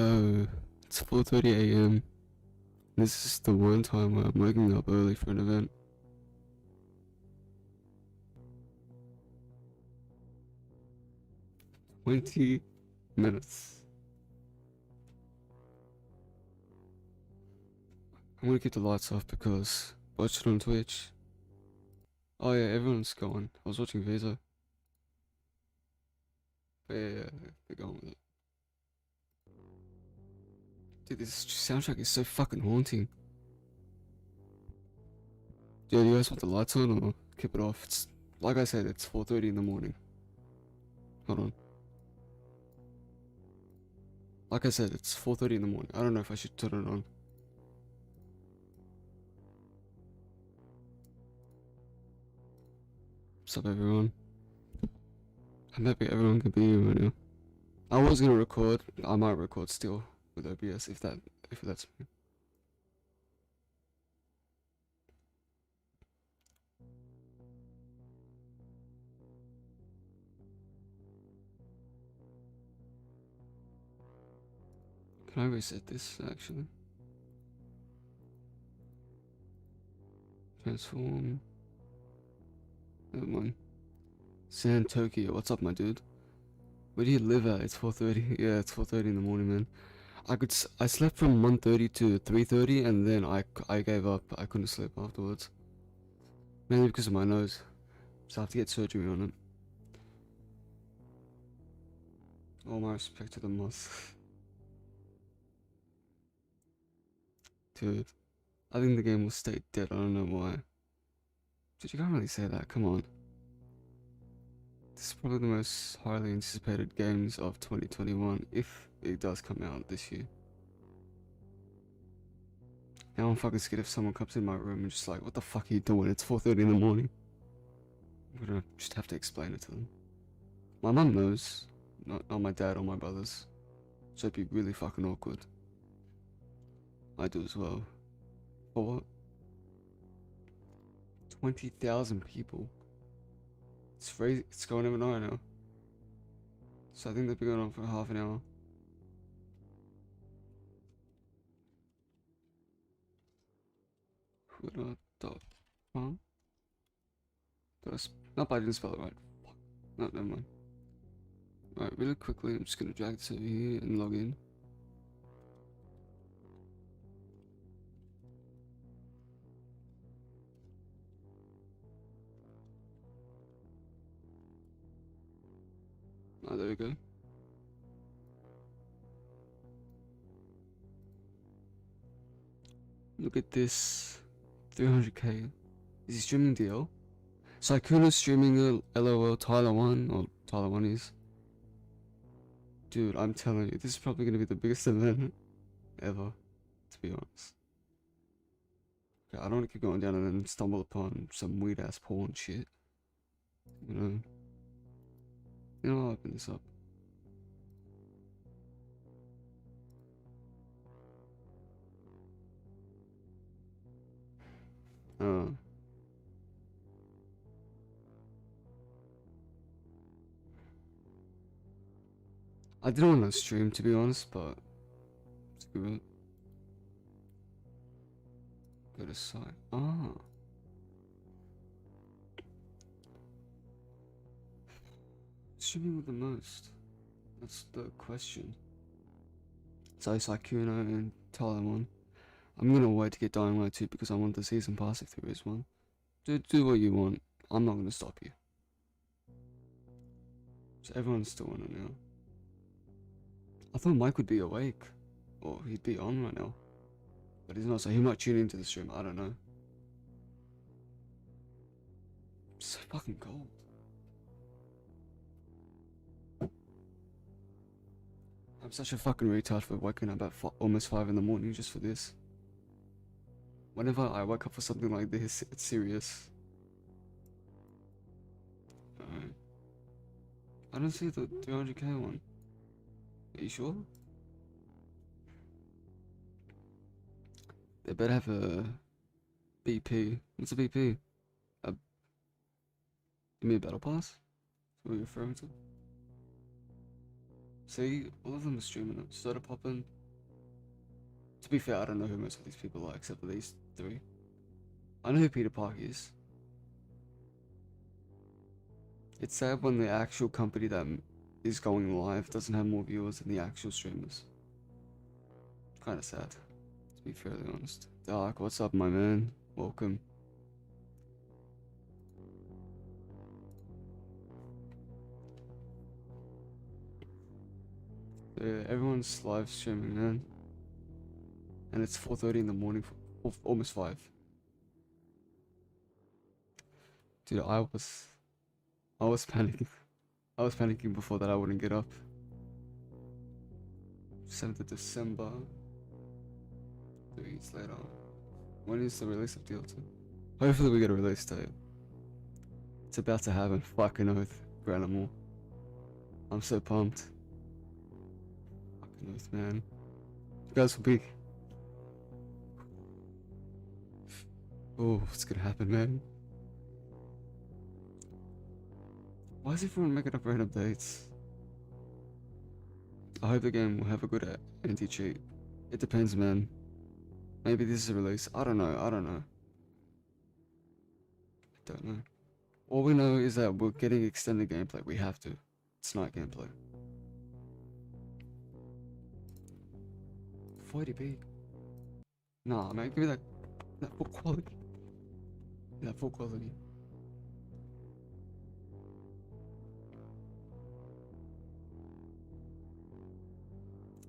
Oh, it's 4:30 a.m. This is the one time where I'm waking up early for an event. $20. I'm gonna keep the lights off because watch it on Twitch. Oh yeah, everyone's gone. I was watching Visa. But yeah, they're going with it. Dude, this soundtrack is so fucking haunting. Yeah, do you guys want the lights on or keep it off? It's like I said, it's 4:30 in the morning. Hold on. Like I said, it's 4:30 in the morning. I don't know if I should turn it on. What's up, everyone? I'm happy everyone can be here right now. I was gonna record. I might record still with OBS if that's me. Can I reset this actually? Transform. Never mind. San Tokyo, what's up, my dude? Where do you live at? It's 4:30. Yeah, it's 4:30 in the morning, man. I slept from 1:30 to 3:30, and then I gave up. I couldn't sleep afterwards, mainly because of my nose. So I have to get surgery on it. All my respect to the moth. Dude, I think the game will stay dead. I don't know why. Dude, you can't really say that. Come on. This is probably the most highly anticipated games of 2021, if it does come out this year. Now I'm fucking scared if someone comes in my room and just like, what the fuck are you doing? It's 4:30 in the morning. I'm gonna just have to explain it to them. My mum knows, not my dad or my brothers, so it'd be really fucking awkward. I do as well. For what? 20,000 people. It's crazy. It's going over an hour now. So I think they've been going on for half an hour. Twitter.com. Nope, I didn't spell it right. Fuck. No, never mind. Alright, really quickly, I'm just gonna drag this over here and log in. Oh, there we go. Look at this. 300k. Is he streaming DL? Sykkuno's streaming LOL Tyler 1, or Tyler 1 is. Dude, I'm telling you, this is probably gonna be the biggest event ever, to be honest. Okay, I don't wanna keep going down and then stumble upon some weird ass porn shit. You know, I'll open this up. I didn't want to stream, to be honest, but screw it. Go to site. Ah. Streaming with the most? That's the question. So Sykkuno and Tyler 1. I'm gonna wait to get Dying Light 2 because I want the season pass if there is one. Do what you want. I'm not gonna stop you. So everyone's still on it now. I thought Mike would be awake. Or he'd be on right now. But he's not, so he might tune into the stream. I don't know. It's so fucking cold. I'm such a fucking retard for waking up at almost 5 in the morning just for this. Whenever I wake up for something like this, it's serious. Alright. I don't see the 300k one. Are you sure? They better have a BP. What's a BP? You mean a battle pass? What are you referring to? See, all of them are streaming it. Started popping. To be fair, I don't know who most of these people are except for these three. I know who Peter Park is. It's sad when the actual company that is going live doesn't have more viewers than the actual streamers. Kinda sad, to be fairly honest. Dark, what's up, my man? Welcome. Yeah, everyone's live streaming, man. And it's 4:30 in the morning, almost 5. Dude, I was panicking. I was panicking before that I wouldn't get up. 7th of December. 3 weeks later. When is the release of DL2? Hopefully we get a release date. It's about to happen. Fucking oath. Granimal. I'm so pumped. Fucking oath, man. You guys will be. Oh, what's gonna happen, man? Why is everyone making up random dates? I hope the game will have a good anti-cheat. It depends, man. Maybe this is a release. I don't know. I don't know. All we know is that we're getting extended gameplay. We have to. It's not gameplay. 40p. Nah, man. Give me that full quality. That full quality.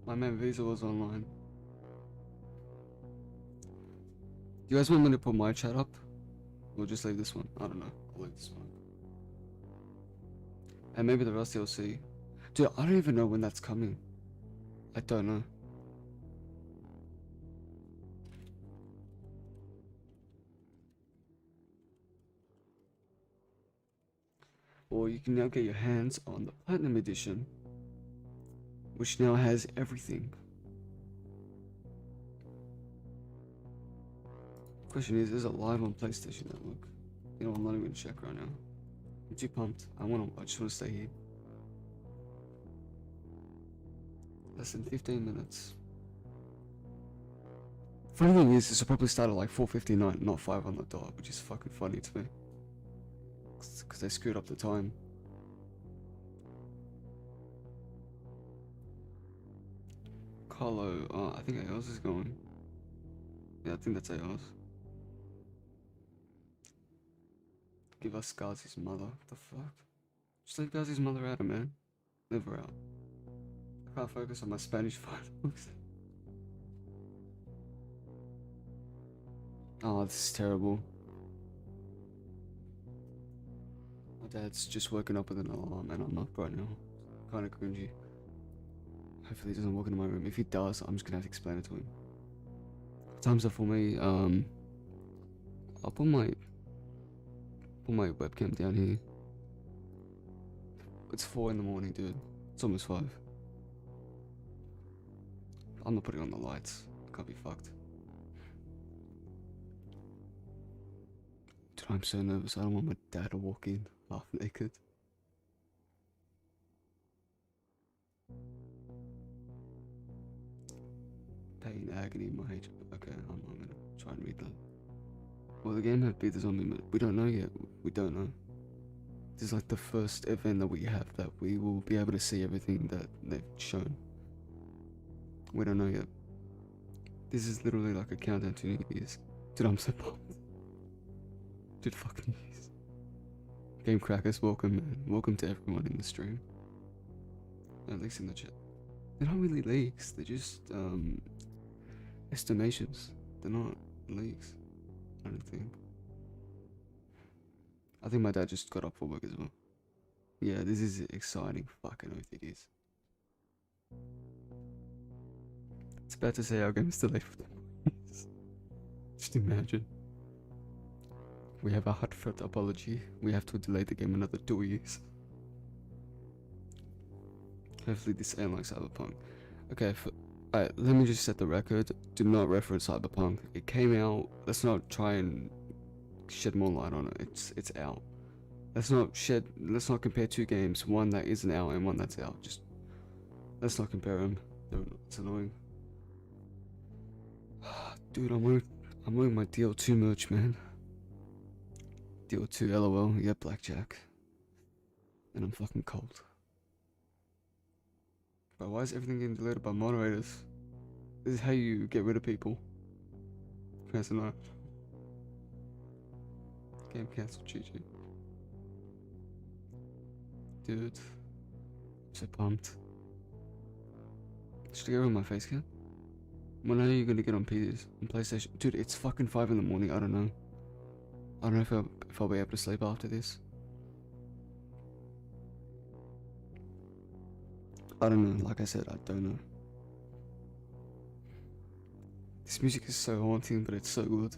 My man Visa was online. Do you guys want me to put my chat up? We'll just leave this one. I don't know. I'll leave this one. And maybe the rest you'll see. Dude, I don't even know when that's coming. I don't know. Or you can now get your hands on the Platinum Edition, which now has everything. Question is it live on PlayStation Network? You know, I'm not even gonna check right now. I'm too pumped. I just wanna stay here. Less than 15 minutes. Funny thing is, this will probably start at like 4:59, not 5 on the dot, which is fucking funny to me. Because they screwed up the time. Carlo, I think AOS is going. Yeah, I think that's AOS. Give us Gazi's mother. What the fuck? Just leave Gazi's mother out, man. Leave her out. I can't focus on my Spanish finals. Oh, this is terrible. My dad's just woken up with an alarm and I'm up right now. Kinda cringy. Hopefully he doesn't walk into my room. If he does, I'm just gonna have to explain it to him. What time's up for me? I'll put my webcam down here. It's 4 in the morning, dude. It's almost 5. I'm not putting on the lights. I can't be fucked. Dude, I'm so nervous. I don't want my dad to walk in half naked. Pain, agony, my hatred. Okay, I'm gonna try and read that. Well, the game had beat the zombie mode. We don't know yet. We don't know. This is like the first event that we have that we will be able to see everything that they've shown. We don't know yet. This is literally like a countdown to New Year's. Dude, I'm so pumped. Dude, fuck New Year's. Game Crackers, welcome, man. Welcome to everyone in the stream. At least in the chat. They're not really leaks. They're just estimations. They're not leaks. I don't think. I think my dad just got up for work as well. Yeah, this is exciting. Fucking oath it is. It's about to say our game is delayed for 2 years. Just imagine. We have a heartfelt apology. We have to delay the game another 2 years. Hopefully this ain't like Cyberpunk. Okay, alright, let me just set the record. Do not reference Cyberpunk. It came out. Let's not try and shed more light on it. It's out. Let's not compare 2 games, one that isn't out and one that's out. Just Let's not compare them. It's annoying. Dude, I'm wearing my DL2 merch, man. DL2 LOL, yeah, blackjack. And I'm fucking cold. Bro, why is everything getting deleted by moderators? This is how you get rid of people. Press no. Game cancelled, GG. Dude, I'm so pumped. Should I get rid of my face cam? When are you gonna get on PCs? On PlayStation? Dude, it's fucking 5 in the morning, I don't know. I don't know if I'll be able to sleep after this. I don't know, like I said, I don't know. This music is so haunting, but it's so good.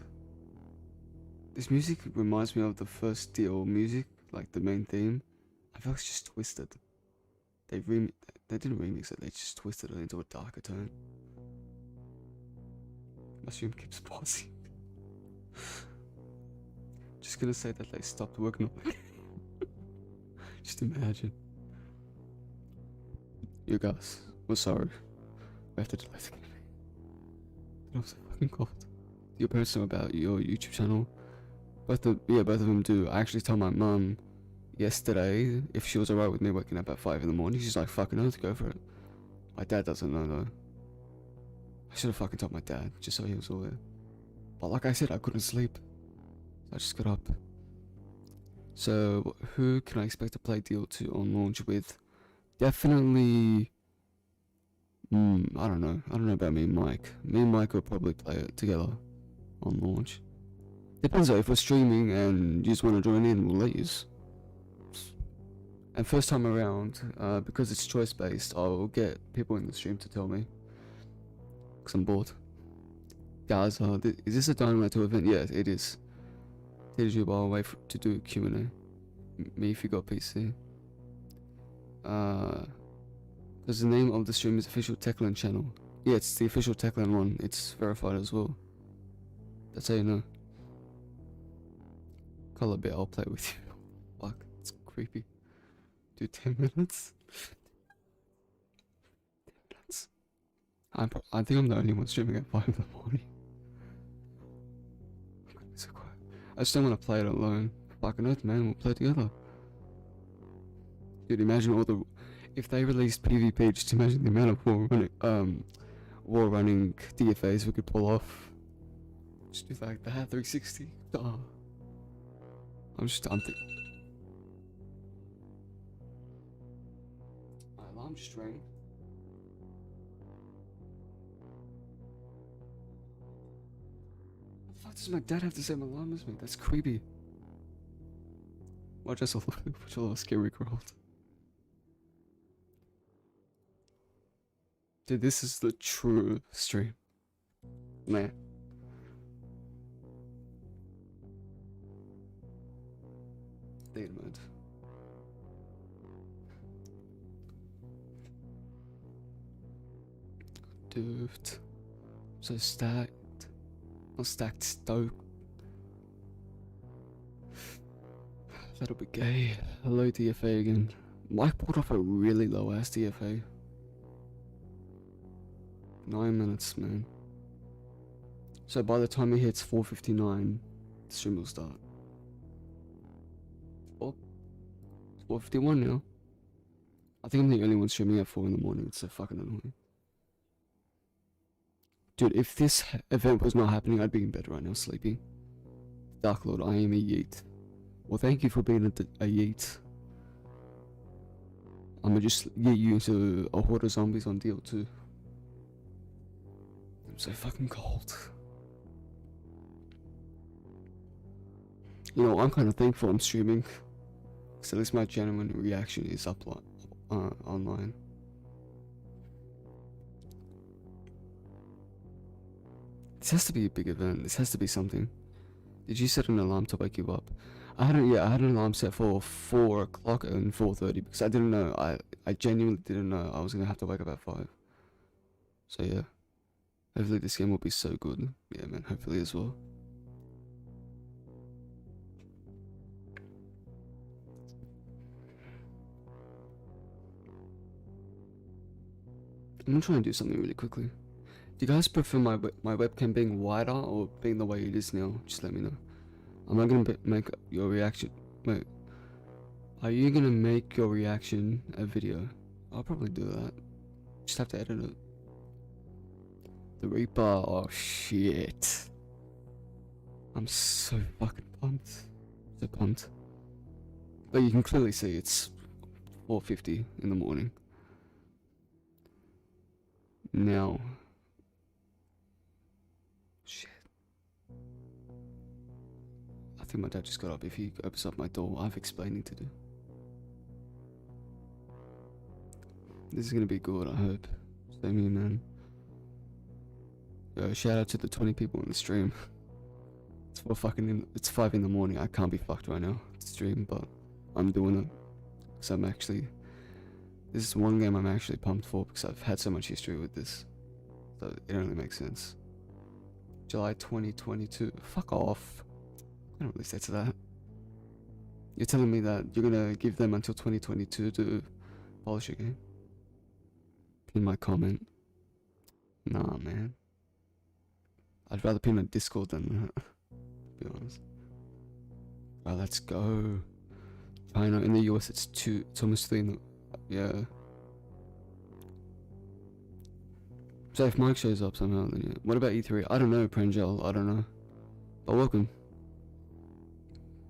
This music reminds me of the first DL music, like the main theme. I feel like it's just twisted. They didn't remix it, they just twisted it into a darker tone. My stream keeps pausing. Just gonna say that they stopped working on it. Just imagine. You guys, we're sorry. We have to delete the game. I'm so fucking cold. Your parents know about your YouTube channel? Both of them do. I actually told my mum yesterday if she was alright with me waking up at 5 in the morning. She's like, fucking oath, go for it. My dad doesn't know though. I should have fucking told my dad, just so he was aware. But like I said, I couldn't sleep. So I just got up. So, who can I expect to play DL2 on launch with? Definitely... I don't know. I don't know about me and Mike. Me and Mike will probably play it together on launch. Depends though, if we're streaming and you just want to join in, we'll let you. And first time around, because it's choice based, I'll get people in the stream to tell me. Because I'm bored. Guys, is this a Dynamite 2 event? Yes, it is. Did you while wait to do Q&A? Me if you got PC. Because the name of the stream is Official Techland channel. Yeah, it's the Official Techland one. It's verified as well. That's how you know. Color bit, I'll play with you. Fuck, it's creepy. Do 10 minutes? 10 minutes. I think I'm the only one streaming at 5 in the morning. I'm gonna be so quiet. I just don't want to play it alone. Fucking earth, man, we'll play together. Dude, imagine all the... If they released PvP, just imagine the amount of war running DFAs we could pull off. Just do like that, 360. Oh. I'm thinking. My alarm just rang. What the fuck does my dad have the same alarm as me? That's creepy. Watch us all watch a little scary world. Dude, this is the true stream. Man. Data mode. Dude. So stacked. Not stacked, stoked. That'll be gay. Hello DFA again. Mike pulled off a really low ass DFA. 9 minutes, man. So by the time it hits 4:59, the stream will start. Oh, it's 4:51 now. I think I'm the only one streaming at 4 in the morning. It's so fucking annoying. Dude, if this event was not happening, I'd be in bed right now sleeping. Dark Lord, I am a yeet. Well, thank you for being a yeet. I'ma just yeet you into a horde of zombies on DL2. I'm so fucking cold. You know, I'm kind of thankful I'm streaming. Because at least my genuine reaction is up online. This has to be a big event. This has to be something. Did you set an alarm to wake you up? I had an alarm set for 4 o'clock and 4:30 because I didn't know. I genuinely didn't know I was gonna have to wake up at 5. So yeah. Hopefully this game will be so good. Yeah, man, hopefully as well. I'm trying to do something really quickly. Do you guys prefer my webcam being wider or being the way it is now? Just let me know. Am I gonna make your reaction? Wait, are you gonna make your reaction a video? I'll probably do that. Just have to edit it. The Reaper, oh shit. I'm so fucking pumped. So pumped. But you can clearly see it's 4:50 in the morning. Now. Shit. I think my dad just got up. If he opens up my door, I have explaining to do. This is gonna be good, I hope. Same here, man. Yo, shout out to the 20 people in the stream. It's 5 in the morning. I can't be fucked right now to stream, but I'm doing it. Because I'm actually, this is one game I'm actually pumped for because I've had so much history with this. So it only makes sense. July 2022. Fuck off. I don't really say to that. You're telling me that you're gonna give them until 2022 to polish your game? Pin my comment. Nah, man. I'd rather pin a Discord than that, to be honest. Right, let's go. China, in the US it's almost 3 in the, yeah. So if Mike shows up somehow, then yeah. What about E3? I don't know, Prangel, I don't know. But welcome.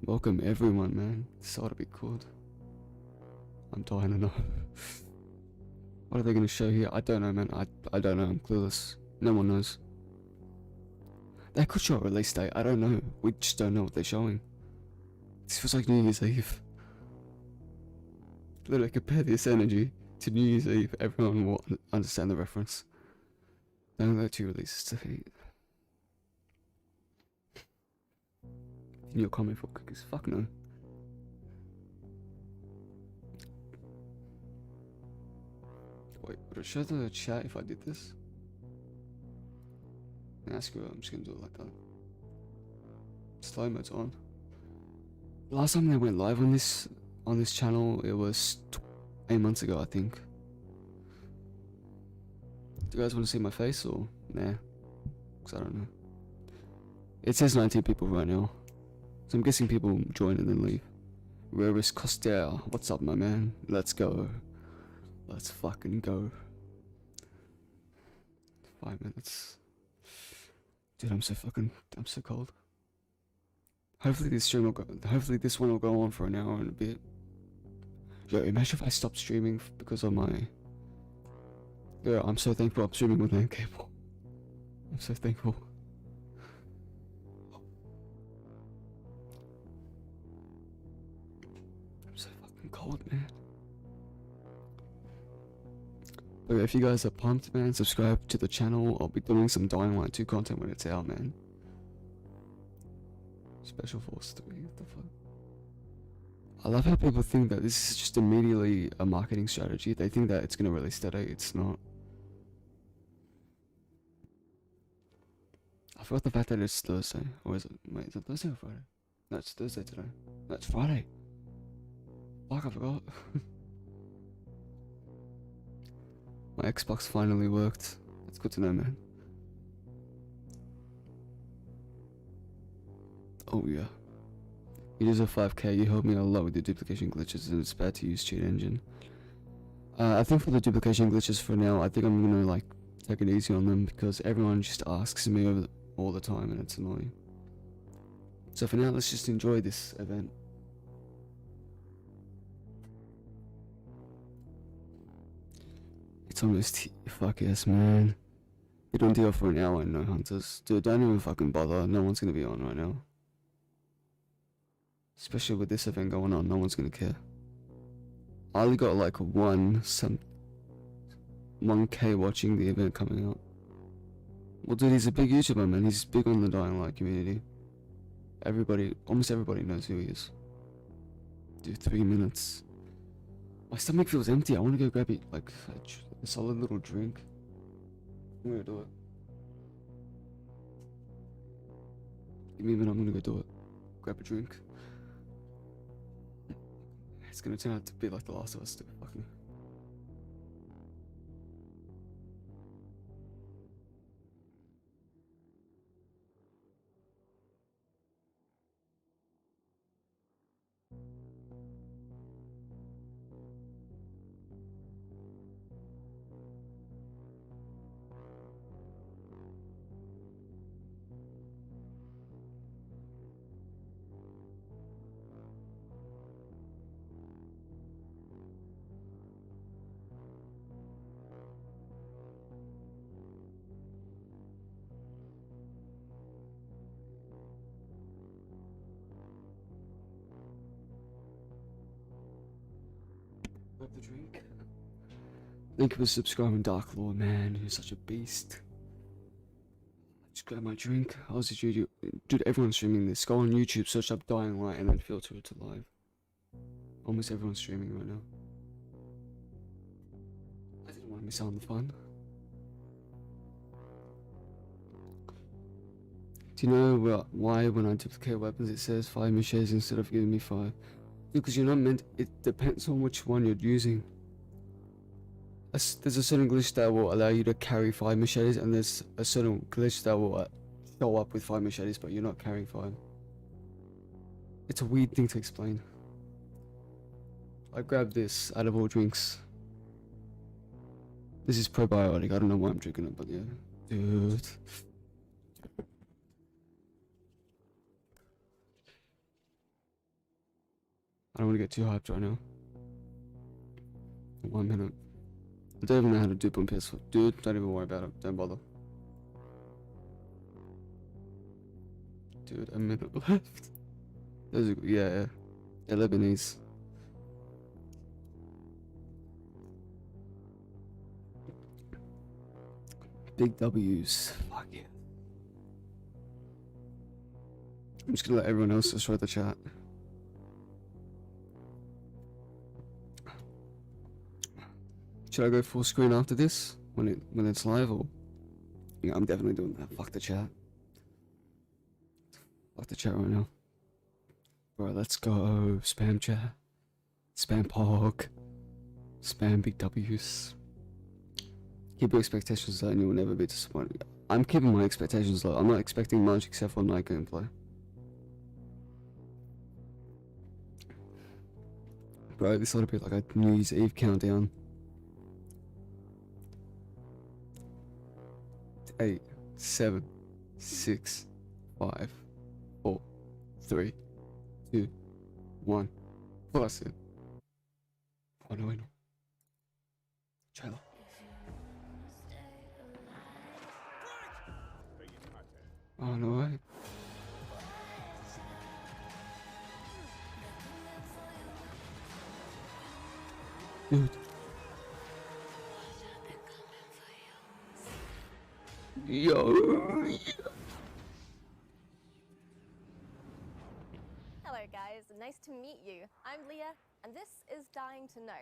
Welcome everyone, man. This ought to be cool. I'm dying to know. What are they gonna show here? I don't know, man. I don't know, I'm clueless. No one knows. They could show a release date, I don't know. We just don't know what they're showing. This feels like New Year's Eve. Literally compare this energy to New Year's Eve. Everyone will understand the reference. Don't let 2 releases to hate. In your comment for cookies? Fuck no. Wait, would it show the chat if I did this? Nah, screw it, I'm just gonna do it like that. Slow mode's on. Last time they went live on this channel, it was 8 months ago, I think. Do you guys want to see my face or nah? Cause I don't know. It says 19 people right now, so I'm guessing people join and then leave. Raris Costel, what's up, my man? Let's go. Let's fucking go. 5 minutes. Dude, I'm so cold. Hopefully this one will go on for an hour and a bit. Yo, imagine if I stopped streaming because of my... Yeah, I'm so thankful I'm streaming with LAN cable. I'm so thankful. I'm so fucking cold, man. But if you guys are pumped, man, subscribe to the channel. I'll be doing some Dying Light 2 content when it's out, man. Special Force 3, what the fuck? I love how people think that this is just immediately a marketing strategy. They think that it's gonna release today, it's not. I forgot the fact that it's Thursday. Or is it? Wait, is it Thursday or Friday? No, it's Thursday today. No, it's Friday. Fuck, I forgot. My Xbox finally worked. That's good to know, man. Oh yeah. You deserve 5k, you helped me a lot with the duplication glitches and it's bad to use cheat engine. I think for the duplication glitches for now, I think I'm gonna like take it easy on them because everyone just asks me all the time and it's annoying. So for now, let's just enjoy this event. It's almost fuck yes, man. You don't deal for an hour and no hunters. Dude, don't even fucking bother, no one's gonna be on right now. Especially with this event going on, no one's gonna care. I only got like 1k watching the event coming out. Well dude, he's a big YouTuber, man. He's big on the Dying Light community. Almost everybody knows who he is. Dude, 3 minutes. My stomach feels empty. I want to go grab it, like a solid little drink. I'm gonna do it. Give me a minute, I'm gonna go do it. Grab a drink. It's gonna turn out to be like The Last of Us 2, fucking. drink. Thank you for subscribing, Dark Lord, man. You're such a beast. Just grab my drink. I was just dude, everyone's streaming this. Go on YouTube, search up Dying Light, and then filter it to live. Almost everyone's streaming right now. I didn't want to miss out on the fun. Do you know why when I duplicate weapons it says 5 machetes instead of giving me 5? Because you're not meant. It depends on which one you're using. There's a certain glitch that will allow you to carry 5 machetes, and there's a certain glitch that will show up with 5 machetes, but you're not carrying 5. It's a weird thing to explain. I grabbed this out of all drinks. This is probiotic. I don't know why I'm drinking it, but yeah, dude. I don't want to get too hyped right now. 1 minute. I don't even know how to dupe on PS4. Dude, don't even worry about it. Don't bother. Dude, a minute left. Yeah. They're Lebanese. Big W's. Fuck yeah. I'm just gonna let everyone else destroy the chat. Should I go full screen after this when it's live, or yeah, I'm definitely doing that. Fuck the chat. Fuck the chat right now. Bro, let's go. Spam chat. Spam pog. Spam big W's. Keep your expectations low and you will never be disappointed. I'm keeping my expectations low. I'm not expecting much except for night gameplay. Bro, this ought to be like a New Year's Eve countdown. 8, 7, 6, 5, 4, 3, 2, 1. Plus it. Oh no, Trailer. Oh no way. Dude. Yo. Hello guys, nice to meet you. I'm Leah, and this is Dying to Know.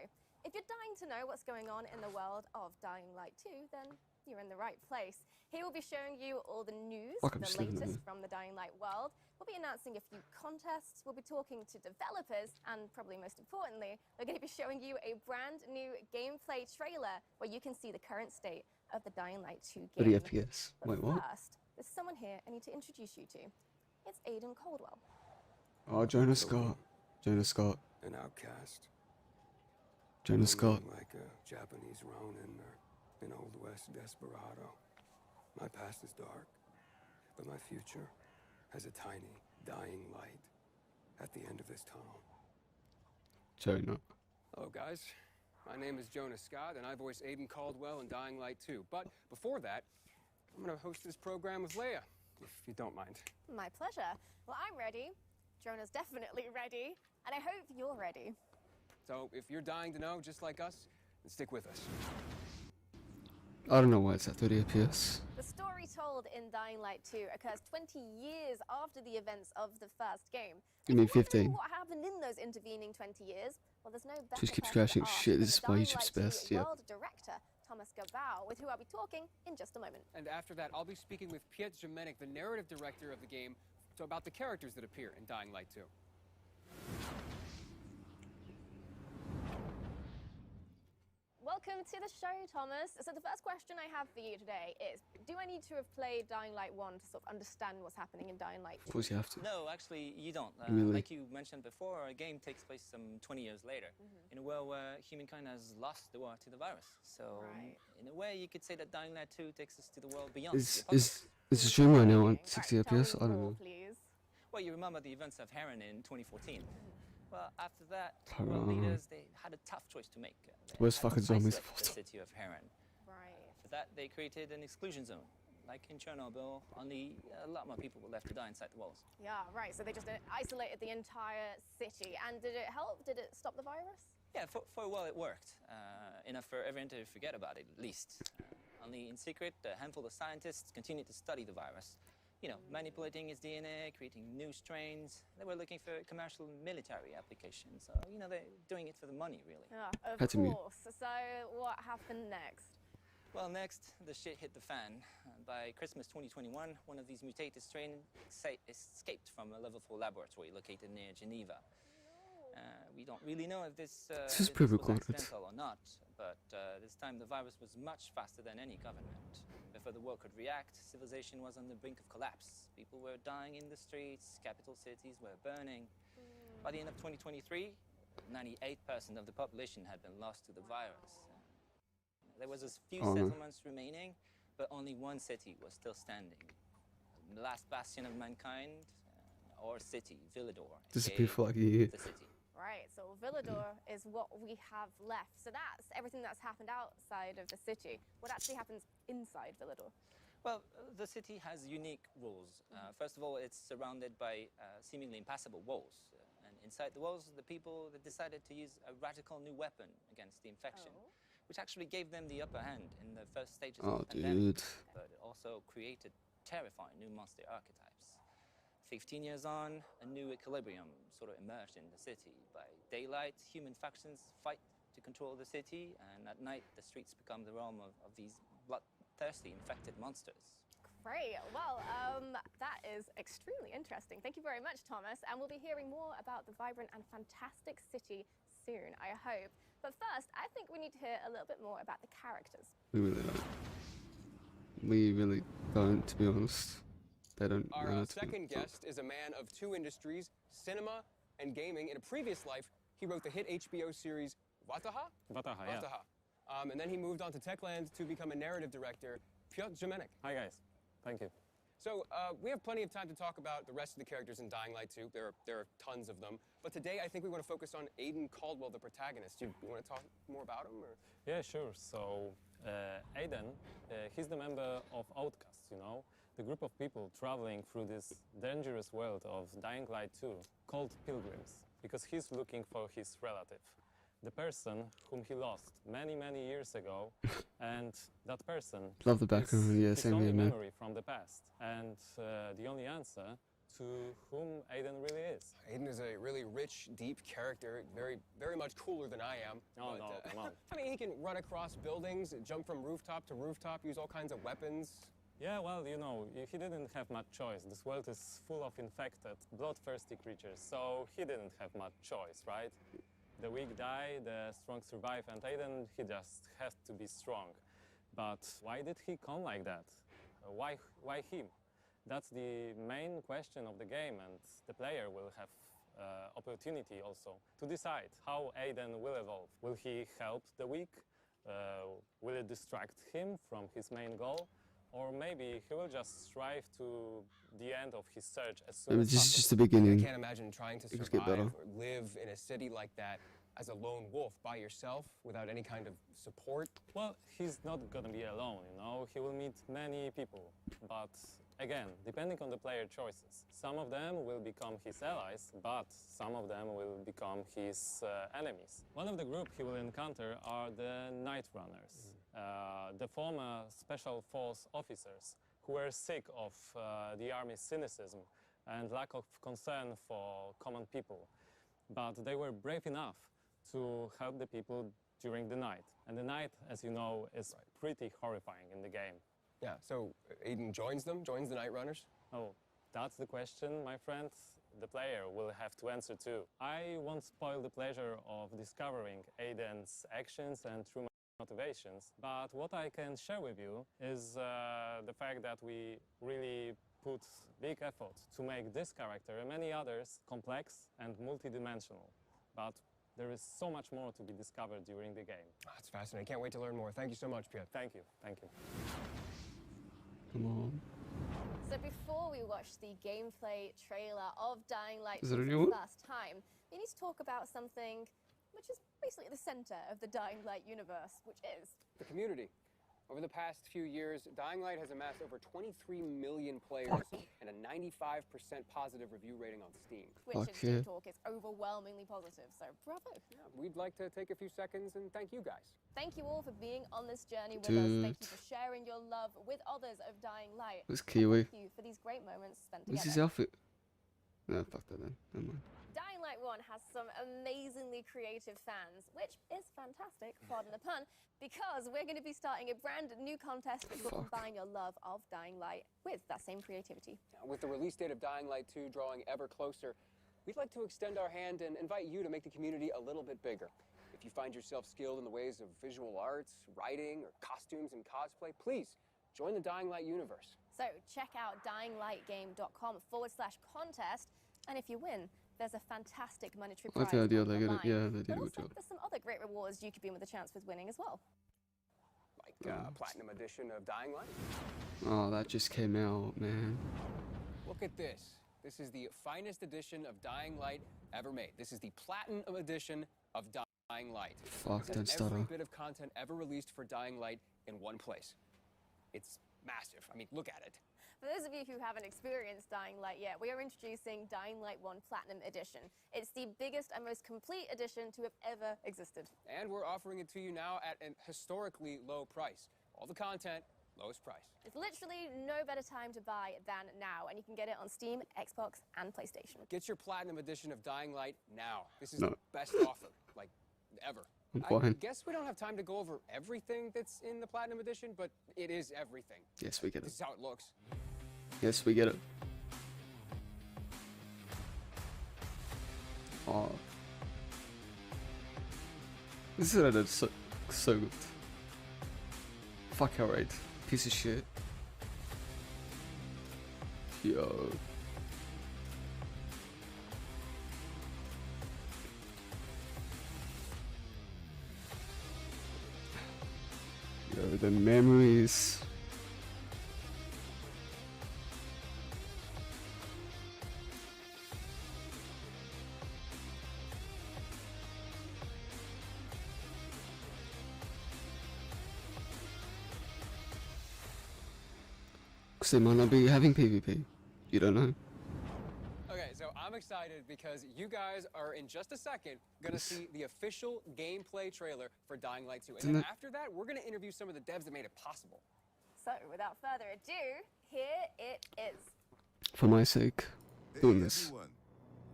If you're dying to know what's going on in the world of Dying Light 2, then you're in the right place. Here we'll be showing you all the news, the latest from the Dying Light world. We'll be announcing a few contests, we'll be talking to developers, and probably most importantly, we're going to be showing you a brand new gameplay trailer where you can see the current state of the Dying Light 2 game. 30 FPS. But Wait, what? first, there's someone here I need to introduce you to. It's Aiden Caldwell. Oh, Jonah Scott. Jonah Scott. An outcast. Jonah Scott. Like a Japanese Ronin or an Old West desperado. My past is dark, but my future has a tiny, dying light at the end of this tunnel. Jonah. Hello, guys. My name is Jonah Scott, and I voice Aiden Caldwell in Dying Light 2. But before that, I'm going to host this program with Leia, if you don't mind. My pleasure. Well, I'm ready. Jonah's definitely ready, and I hope you're ready. So if you're dying to know, just like us, then stick with us. I don't know why it's at 30 FPS. The story told in Dying Light 2 occurs 20 years after the events of the first game. You mean 15? What happened in those intervening 20 years? Well, there's no better Just keeps person to crashing. ask Shit, than this is the why Dying YouTube's Light 2 best, yeah. world director, Thomas Gabao, with who I'll be talking in just a moment. And after that, I'll be speaking with Piet Jemenic, the narrative director of the game, about the characters that appear in Dying Light 2. Welcome to the show, Thomas. So the first question I have for you today is, do I need to have played Dying Light 1 to sort of understand what's happening in Dying Light 2? Of course you have to. No, actually, you don't. Really? Like you mentioned before, a game takes place some 20 years later, in a world where humankind has lost the war to the virus. So, in a way, you could say that Dying Light 2 takes us to the world beyond. Is the stream right now on 60 Right, FPS? tell I me don't more, know. please. Well, you remember the events of Heron in 2014. Well, after that, world leaders, they had a tough choice to make. Where's fucking zombies? The city of Heron. Right. For that, they created an exclusion zone. Like in Chernobyl, only a lot more people were left to die inside the walls. Yeah, right. So they just isolated the entire city. And did it help? Did it stop the virus? Yeah, for a while it worked. Enough for everyone to forget about it, at least. Only in secret, a handful of scientists continued to study the virus. You know, manipulating its DNA, creating new strains. They were looking for commercial military applications. So, you know, they're doing it for the money, really. Yeah, of Had to meet. course. So what happened next? Well, next, the shit hit the fan. By Christmas 2021, one of these mutated strains escaped from a level 4 laboratory located near Geneva. We don't really know if this is was pre-recorded. accidental or not, but this time the virus was much faster than any government. Before the world could react, civilization was on the brink of collapse. People were dying in the streets, capital cities were burning. By the end of 2023, 98% of the population had been lost to the virus. There was a few settlements remaining, but only one city was still standing. The last bastion of mankind, or city, Villador. Disappeared for like a year. The city. Right, so Villador is what we have left. So that's everything that's happened outside of the city. What actually happens inside Villador? Well, the city has unique rules. First of all, it's surrounded by seemingly impassable walls. And inside the walls, the people decided to use a radical new weapon against the infection, which actually gave them the upper hand in the first stages of the pandemic. But it also created terrifying new monster archetypes. 15 years on, a new equilibrium sort of emerged in the city. By daylight, human factions fight to control the city, and at night, the streets become the realm of these bloodthirsty, infected monsters. Great. Well, that is extremely interesting. Thank you very much, Thomas. And we'll be hearing more about the vibrant and fantastic city soon, I hope. But first, I think we need to hear a little bit more about the characters. We really don't. We really don't, to be honest. They don't. Our second guest is a man of two industries, cinema and gaming. In a previous life, he wrote the hit HBO series Wataha? Wataha, yeah. And then he moved on to Techland to become a narrative director. Piotr Jamenek. Hi, guys. Thank you. So we have plenty of time to talk about the rest of the characters in Dying Light 2. There are tons of them. But today, I think we want to focus on Aiden Caldwell, the protagonist. You want to talk more about him? Or? Yeah, sure. So, Aiden, he's the member of Outcasts, you know? The group of people traveling through this dangerous world of Dying Light 2, called pilgrims, because he's looking for his relative. The person whom he lost many, many years ago, and that person Love the background, yeah, his same only here, man. memory from the past, and the only answer to whom Aiden really is. Aiden is a really rich, deep character, very much cooler than I am. Oh, no, come on. I mean, he can run across buildings, jump from rooftop to rooftop, use all kinds of weapons. Yeah, well, you know, he didn't have much choice. This world is full of infected, bloodthirsty creatures, so he didn't have much choice, right? The weak die, the strong survive, and Aiden, he just has to be strong. But why did he come like that? Why him? That's the main question of the game, and the player will have opportunity also to decide how Aiden will evolve. Will he help the weak? Will it distract him from his main goal? Or maybe he will just strive to the end of his search as soon as This is possible. just the beginning. I can't imagine trying to It just get survive better. or live in a city like that as a lone wolf by yourself without any kind of support. Well, he's not gonna be alone, you know. He will meet many people. But again, depending on the player choices, some of them will become his allies, but some of them will become his enemies. One of the group he will encounter are the Night Runners, the former special force officers who were sick of the army's cynicism and lack of concern for common people. But they were brave enough to help the people during the night. And the night, as you know, is pretty horrifying in the game. Yeah, so Aiden joins them, joins the Night Runners. Oh, that's the question, my friend. The player will have to answer too. I won't spoil the pleasure of discovering Aiden's actions and true motivations, but what I can share with you is the fact that we really put big effort to make this character and many others complex and multidimensional. But there is so much more to be discovered during the game. Oh, that's fascinating. Can't wait to learn more. Thank you so much, Piotr. Thank you, thank you. Come on. So before we watch the gameplay trailer of Dying Light Is 2 it a for new the one? first time, we need to talk about something which is basically at the center of the Dying Light universe, which is The community. Over the past few years, Dying Light has amassed over 23 million players and a 95% positive review rating on Steam. Which in Okay. Steam Talk is overwhelmingly positive, so bravo. Yeah, we'd like to take a few seconds and thank you guys. Thank you all for being on this journey with us. Thank you Dude. for sharing your love with others of Dying Light. This And Kiwi. thank you for these great moments spent What's his together. outfit? No, fuck that then. Never mind. Dying Light 1 has some amazingly creative fans, which is fantastic, pardon the pun, because we're going to be starting a brand new contest which will Fuck. combine your love of Dying Light with that same creativity. Now, with the release date of Dying Light 2 drawing ever closer, we'd like to extend our hand and invite you to make the community a little bit bigger. If you find yourself skilled in the ways of visual arts, writing, or costumes and cosplay, please join the Dying Light universe. So check out dyinglightgame.com/contest, and if you win, there's a fantastic monetary I prize. think they on the did it. line. Yeah, they did But a good also, job. there's some other great rewards you could be in with a chance with winning as well. Like Platinum Edition of Dying Light. Oh, that just came out, man. Look at this. This is the finest edition of Dying Light ever made. This is the Platinum Edition of Dying Light. Fuck, It don't has every stutter. bit of content ever released for Dying Light in one place. It's massive. I mean, look at it. For those of you who haven't experienced Dying Light yet, we are introducing Dying Light 1 Platinum Edition. It's the biggest and most complete edition to have ever existed. And we're offering it to you now at an historically low price. All the content, lowest price. It's literally no better time to buy than now, and you can get it on Steam, Xbox, and PlayStation. Get your Platinum Edition of Dying Light now. This is No. the best offer, like, ever. I'm I fine. guess we don't have time to go over everything that's in the Platinum Edition, but it is everything. Yes, we get This it. is how it looks. Yes, we get it. Oh. This is edited so good. Fuck how right. Piece of shit. Yo. Yo, the memories. Because they might not be having PvP. You don't know. Okay, so I'm excited because you guys are in just a second gonna see the official gameplay trailer for Dying Light 2. And then Isn't it- after that, we're gonna interview some of the devs that made it possible. So, without further ado, here it is. For my sake. Hey Doing this. everyone,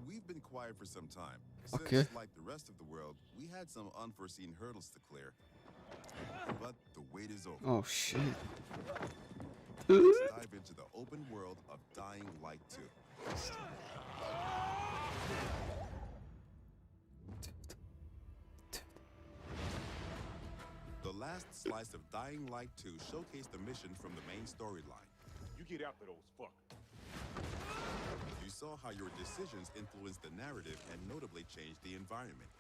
we've been quiet for some time. Okay. Since, like the rest of the world, we had some unforeseen hurdles to clear. But the wait is over. Oh shit. Let's dive into the open world of Dying Light 2. The last slice of Dying Light 2 showcased the mission from the main storyline. You get after those fuckers. You saw how your decisions influenced the narrative and notably changed the environment.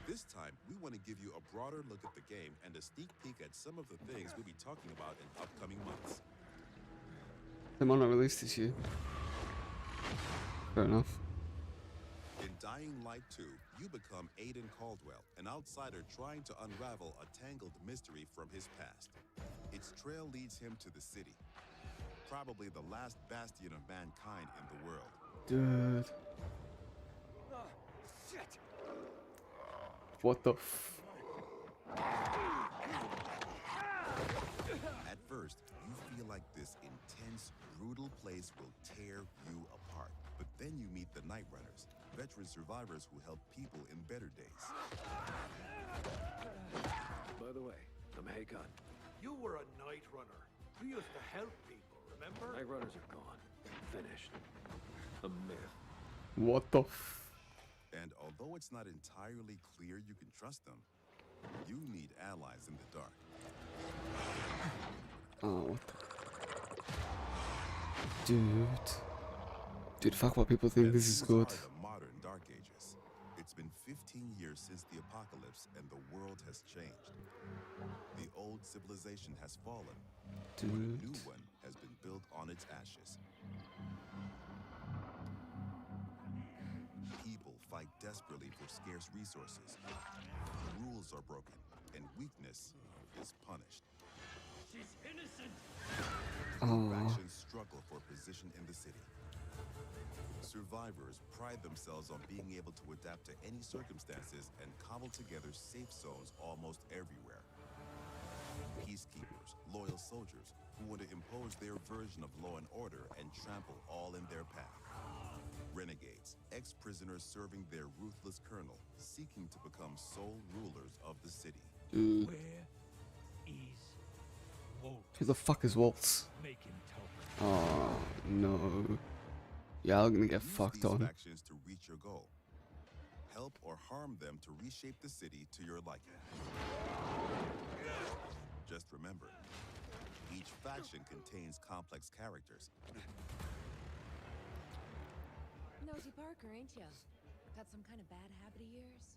This time, we want to give you a broader look at the game and a sneak peek at some of the things we'll be talking about in upcoming months. They might not release this year. Fair enough. In Dying Light 2, you become Aiden Caldwell, an outsider trying to unravel a tangled mystery from his past. Its trail leads him to the city, probably the last bastion of mankind in the world. Dude. Shit! What the f... At first, you feel like this intense, brutal place will tear you apart. But then you meet the Night Runners, veteran survivors who help people in better days. By the way, I'm Hakon. You were a night runner. You used to help people, remember? Night runners are gone. Finished. A myth. What the f... And although it's not entirely clear you can trust them, you need allies in the dark. Oh, what the... Dude. Dude, fuck what people think. This is These good. are the modern Dark Ages. It's been 15 years since the apocalypse and the world has changed. The old civilization has fallen, but a Dude. new one has been built on its ashes. People fight desperately for scarce resources. Rules are broken, and weakness is punished. She's innocent! New factions struggle for position in the city. Survivors pride themselves on being able to adapt to any circumstances and cobble together safe zones almost everywhere. Peacekeepers, loyal soldiers who want to impose their version of law and order and trample all in their path. Renegades, ex-prisoners serving their ruthless colonel, seeking to become sole rulers of the city. Dude, Where is Walt? who the fuck is Waltz? Make him tell me. Oh no. Yeah, I'm gonna get Use fucked these on. factions to reach your goal. Help or harm them to reshape the city to your liking. Just remember, each faction contains complex characters. Nosy Parker, ain't ya? Got some kind of bad habit of yours?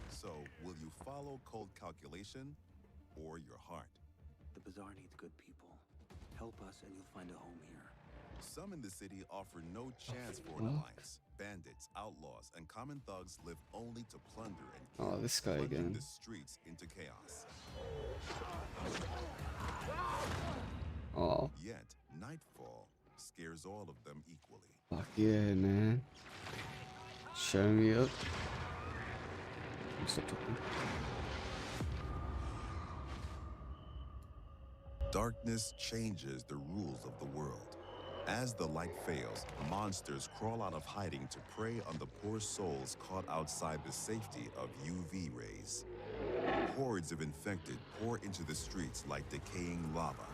So, will you follow cold calculation or your heart? The Bazaar needs good people. Help us and you'll find a home here. Some in the city offer no chance for an alliance. Bandits, outlaws, and common thugs live only to plunder and kill, Oh, this guy plunging again. the streets into chaos. Oh, Yet, nightfall scares all of them equally. fuck yeah, man. Show me up. Stop talking. Darkness changes the rules of the world. As the light fails, monsters crawl out of hiding to prey on the poor souls caught outside the safety of UV rays. Hordes of infected pour into the streets like decaying lava.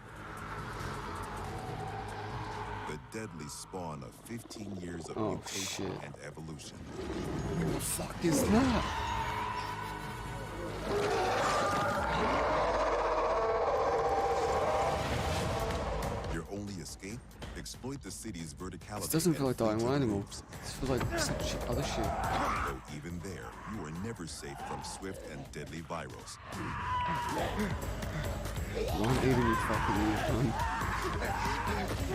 The deadly spawn of 15 years of Oh, mutation shit. and evolution. What the fuck is that? Your only escape? Exploit the city's verticality. This doesn't feel and like flee Dying to Light the anymore. roofs. This feels like some shit, other shit. Though even there, you are never safe from swift and deadly virals. 180 me fucking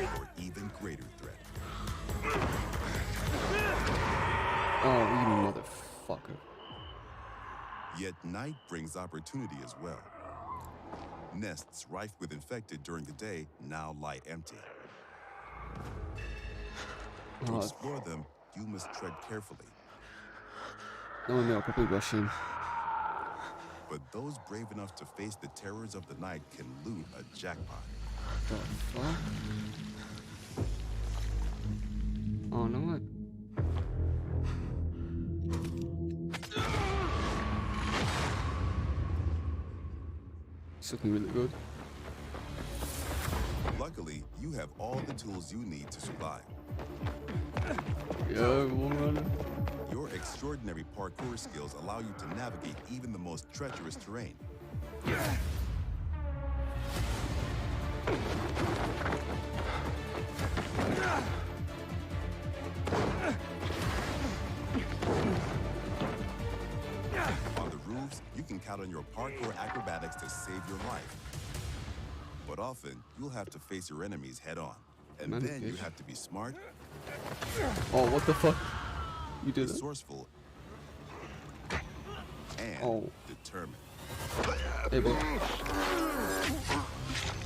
you, Or even greater threat. Oh, you motherfucker. Yet night brings opportunity as well. Nests rife with infected during the day now lie empty. To Oh, explore them, you must tread carefully. no, I'll probably rush in. But those brave enough to face the terrors of the night can loot a jackpot. The fuck? Oh, no, what? It's looking really good. Luckily, you have all the tools you need to survive. Yeah, woman. Your extraordinary parkour skills allow you to navigate even the most treacherous terrain. On the roofs, you can count on your parkour acrobatics to save your life. But often, you'll have to face your enemies head on. And Man, then you bitch. have to be smart, Oh, what the fuck? You did it? resourceful, and Oh. determined. Hey, bro.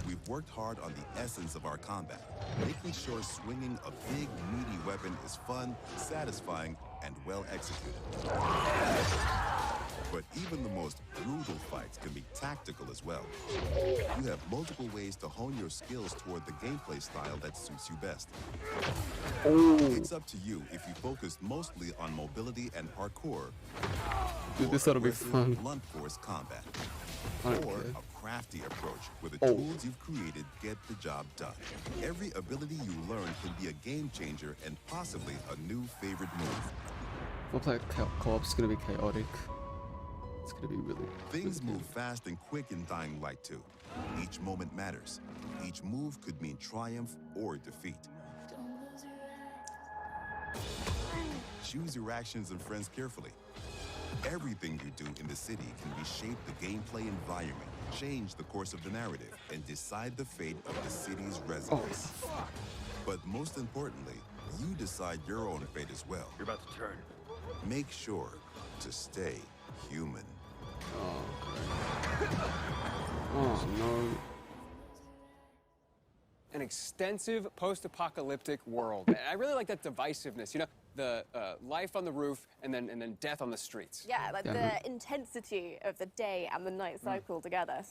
We've worked hard on the essence of our combat, making sure swinging a big, meaty weapon is fun, satisfying, and well executed. But even the most brutal fights can be tactical as well. You have multiple ways to hone your skills toward the gameplay style that suits you best. It's up to you if you focus mostly on mobility and parkour, Dude, this or ought to be aggressive fun. blunt force combat, I don't or care. a crafty approach where the Oh. tools you've created get the job done. Every ability you learn can be a game changer and possibly a new favorite move. If I play co-op, it's gonna be chaotic. It's gonna be really. Things really move fast and quick in Dying Light 2. Each moment matters. Each move could mean triumph or defeat. Choose your actions and friends carefully. Everything you do in the city can reshape the gameplay environment, change the course of the narrative, and decide the fate of the city's residents. But most importantly, you decide your own fate as well. You're about to turn. Make sure to stay human. Oh no. an extensive post-apocalyptic world. And I really like that divisiveness, you know, the life on the roof and then death on the streets. Yeah, like the intensity of the day and the night cycle together.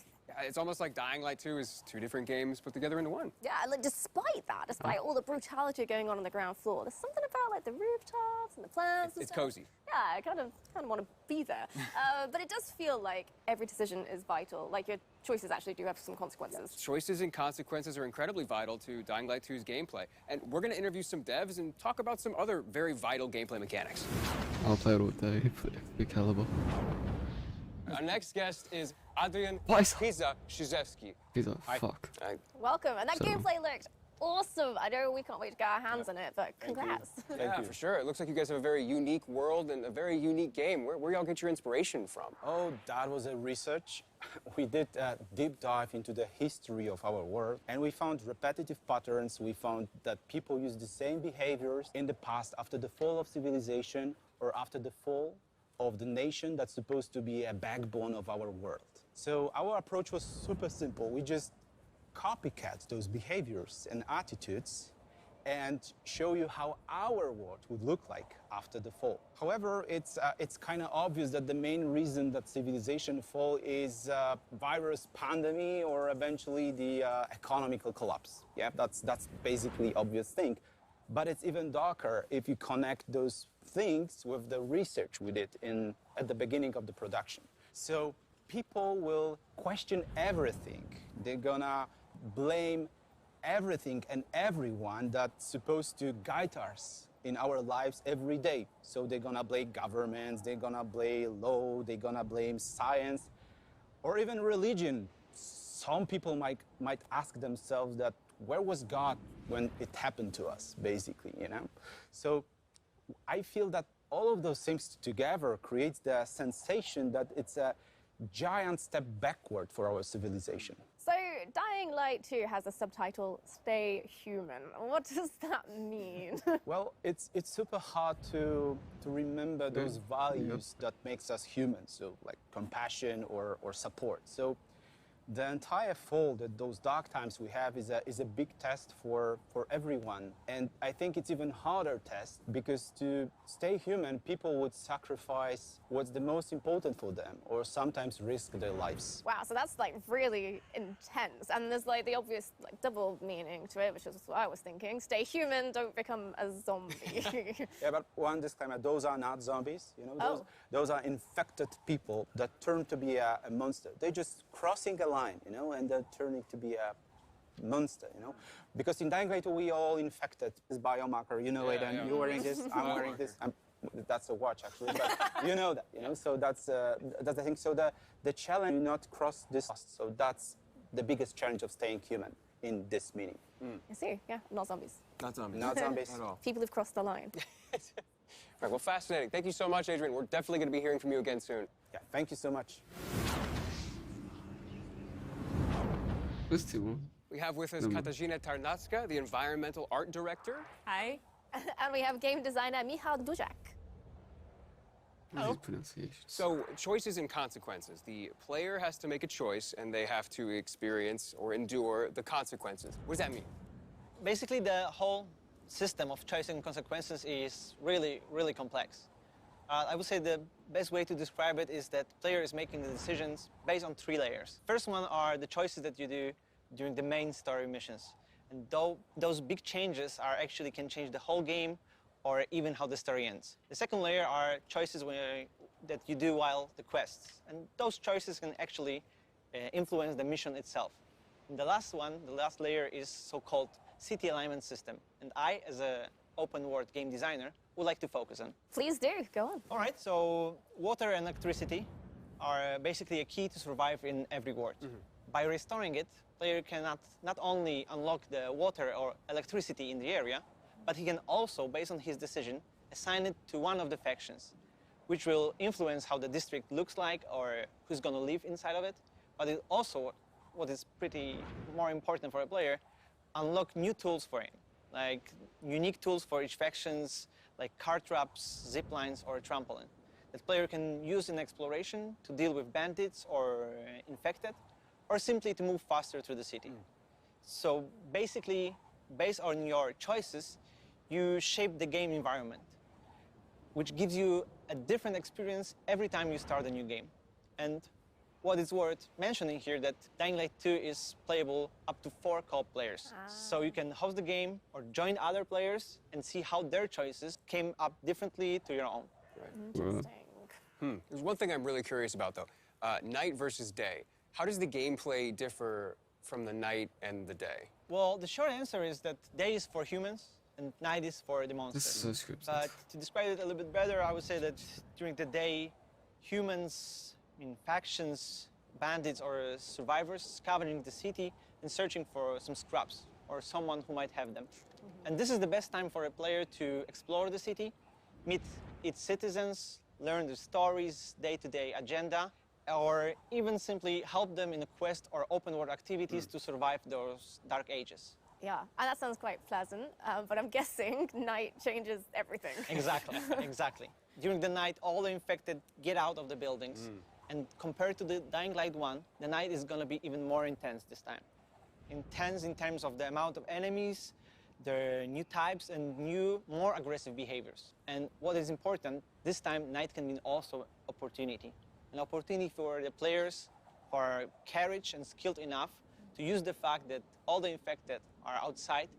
It's almost like Dying Light 2 is two different games put together into one. Yeah, like despite that, despite all the brutality going on the ground floor, there's something about like the rooftops and the plants. It's cozy. Yeah, I kind of want to be there. But it does feel like every decision is vital. Like your choices actually do have some consequences. Choices and consequences are incredibly vital to Dying Light 2's gameplay. And we're going to interview some devs and talk about some other very vital gameplay mechanics. I'll play it all day if we caliber. Our next guest is Adrian What? Pisa Shizevsky. Pizza, fuck. Welcome, and that So- gameplay looked awesome. I know we can't wait to get our hands on it, but congrats. Yeah, for sure. It looks like you guys have a very unique world and a very unique game. Where y'all get your inspiration from? Oh, that was a research. We did a deep dive into the history of our world, and we found repetitive patterns. We found that people use the same behaviors in the past after the fall of civilization or after the fall of the nation that's supposed to be a backbone of our world. So our approach was super simple. We just copycat those behaviors and attitudes and show you how our world would look like after the fall. However, it's kind of obvious that the main reason that civilization fall is virus pandemic or eventually the economical collapse. Yeah, that's basically obvious thing. But it's even darker if you connect those things with the research we did at the beginning of the production. So people will question everything. They're gonna blame everything and everyone that's supposed to guide us in our lives every day. So they're gonna blame governments, they're gonna blame law, they're gonna blame science, or even religion. Some people might ask themselves that, where was God when it happened to us, basically, you know? So I feel that all of those things together creates the sensation that it's a giant step backward for our civilization. So, Dying Light 2 has a subtitle, Stay Human. What does that mean? Well, it's super hard to remember those values that makes us human, so like compassion or support. So the entire fall, those dark times we have is a big test for everyone. And I think it's even harder test because to stay human, people would sacrifice what's the most important for them or sometimes risk their lives. Wow, so that's like really intense. And there's like the obvious like double meaning to it, which is what I was thinking. Stay human, don't become a zombie. Yeah, but one disclaimer, those are not zombies, you know? Those are infected people that turn to be a monster. They're just crossing a line, you know, and they're turning to be a monster, you know? Because in Dying Light, we all infected this biomarker, you know it, and you're wearing this, I'm wearing this. That's a watch, actually, but you know that, you know? So that's the thing. So the challenge is not cross this, so that's the biggest challenge of staying human in this meaning. I see, yeah, not zombies. Not zombies. Not zombies. At all. People who've crossed the line. All right, well, fascinating. Thank you so much, Adrian. We're definitely going to be hearing from you again soon. Yeah, thank you so much. There's two. We have with us Katarzyna Tarnacka, the environmental art director. Hi. And we have game designer Michał Duzak. These pronunciations. So, choices and consequences. The player has to make a choice, and they have to experience or endure the consequences. What does that mean? Basically, the whole system of choice and consequences is really, really complex. I would say the best way to describe it is that the player is making the decisions based on 3 layers. First one are the choices that you do during the main story missions. And those big changes actually can change the whole game or even how the story ends. The second layer are choices that you do while the quests. And those choices can actually influence the mission itself. And the last one, the last layer is so-called city alignment system. And I, as an open world game designer, would like to focus on. Please do, go on. All right, so water and electricity are basically a key to survive in every world. By restoring it, player can not only unlock the water or electricity in the area, but he can also, based on his decision, assign it to one of the factions, which will influence how the district looks like or who's going to live inside of it. But it also, what is pretty more important for a player, unlock new tools for him, like unique tools for each factions, like car traps, zip lines, or a trampoline. The player can use in exploration to deal with bandits or infected, or simply to move faster through the city. So basically, based on your choices, you shape the game environment, which gives you a different experience every time you start a new game. And what is worth mentioning here that Dying Light 2 is playable up to 4 co-op players. So you can host the game or join other players and see how their choices came up differently to your own. Interesting. There's one thing I'm really curious about, though. Night versus day. How does the gameplay differ from the night and the day? Well, the short answer is that day is for humans and night is for the monsters. This is so scripted. But to describe it a little bit better, I would say that during the day, humans, factions, bandits, or survivors scavenging the city and searching for some scraps or someone who might have them. And this is the best time for a player to explore the city, meet its citizens, learn the stories, day-to-day agenda, or even simply help them in a quest or open world activities to survive those dark ages. Yeah, and that sounds quite pleasant, but I'm guessing night changes everything. Exactly, exactly. During the night, all the infected get out of the buildings. And compared to the Dying Light 1, the night is going to be even more intense this time. Intense in terms of the amount of enemies, their new types, and new, more aggressive behaviors. And what is important, this time night can mean also opportunity. An opportunity for the players who are courage and skilled enough to use the fact that all the infected are outside